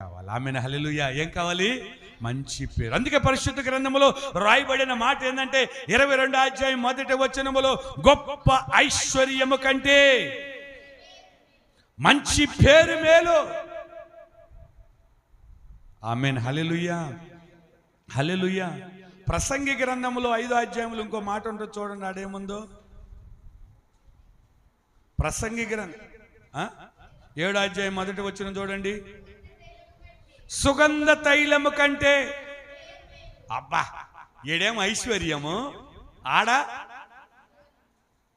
కావాలి. ఆమేన్, హల్లెలూయా. ఏం కావాలి? మంచి పేరు. అందుకే పరిశుద్ధ గ్రంథములో రాయబడిన మాట ఏంటంటే 22వ అధ్యాయం 1వ వచనములో గొప్ప ఐశ్వర్యము కంటే మంచి పేరు మేలు. ఆమేన్, హల్లెలూయా, హల్లెలూయా. ప్రసంగి గ్రంథములో 5వ అధ్యాయంలో ఇంకో మాట ఉంటుంది చూడండి. ఆడేముందో ప్రసంగి గ్రంథం 7వ అధ్యాయం 1వ వచనం చూడండి. సుగంధ తైలము కంటే, అబ్బా ఏడేమో ఐశ్వర్యము, ఆడ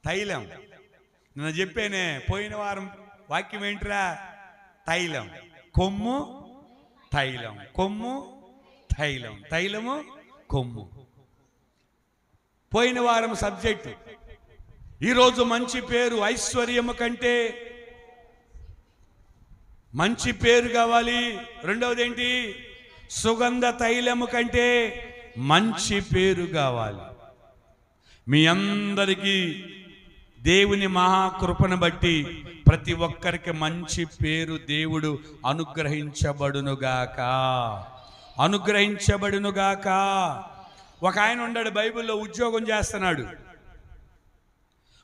తైలం. నేను చెప్పానే పోయిన వారం వాక్యం ఏంట్రా? తైలం, కొమ్ము, తైలం, కొమ్ము, తైలం, తైలము, కొమ్ము. పోయిన వారం సబ్జెక్టు. ఈరోజు మంచి పేరు. ఐశ్వర్యము కంటే మంచి పేరు కావాలి. రెండవది ఏంటి? సుగంధ తైలము కంటే మంచి పేరు కావాలి. మీ అందరికీ దేవుని మహాకృపను బట్టి ప్రతి ఒక్కరికి మంచి పేరు దేవుడు అనుగ్రహించబడునుగాక, అనుగ్రహించబడునుగాక. ఒక ఆయన ఉన్నాడు, బైబిల్లో ఉద్యోగం చేస్తున్నాడు.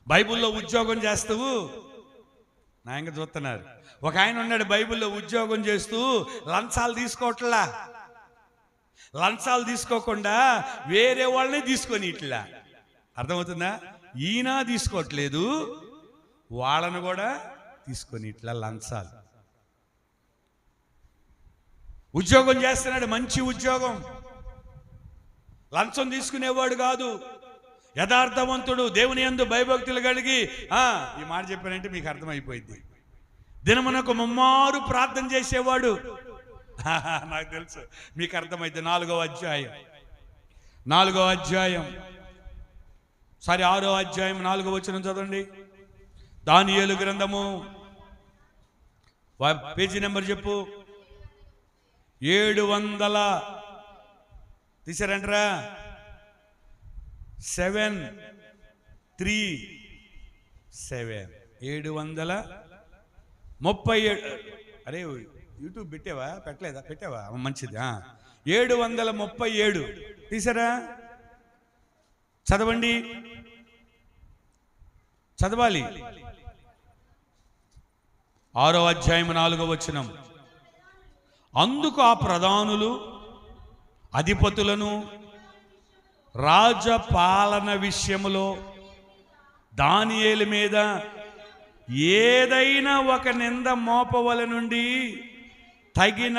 బైబిల్లో ఉద్యోగం చేస్తూ నాయంగా చూస్తున్నారు. ఒక ఆయన ఉన్నాడు, బైబిల్లో ఉద్యోగం చేస్తూ లంచాలు తీసుకోవట్లా. లంచాలు తీసుకోకుండా వేరే వాళ్ళని తీసుకొని ఇట్లా. అర్థమవుతుందా? ఈయన తీసుకోవట్లేదు, వాళ్ళను కూడా తీసుకొని ఇట్లా లంచాలు. ఉద్యోగం చేస్తున్నాడు, మంచి ఉద్యోగం. లంచం తీసుకునేవాడు కాదు, యథార్థవంతుడు, దేవుని యందు భయభక్తులు కలిగి. ఈ మాట చెప్పానంటే మీకు అర్థమైపోయింది. దినమునకు ముమ్మారు ప్రార్థన చేసేవాడు. నాకు తెలుసు, మీకు అర్థమైతే 4వ అధ్యాయం 6వ అధ్యాయం 4వ వచనం చదవండి. దానియేలు గ్రంథము పేజీ నెంబర్ చెప్పు. 700 తీసారంటరా? 737 737. అరే యూట్యూబ్ పెట్టావా? పెట్టలేదా? పెట్టావా? మంచిది. 737 తీసారా? చదవండి, చదవాలి. 6వ అధ్యాయం 4వ వచనం. అందుకు ఆ ప్రధానులు అధిపతులను రాజపాలన విషయములో దానియేలు మీద ఏదైనా ఒక నింద మోపవలె నుండి తగిన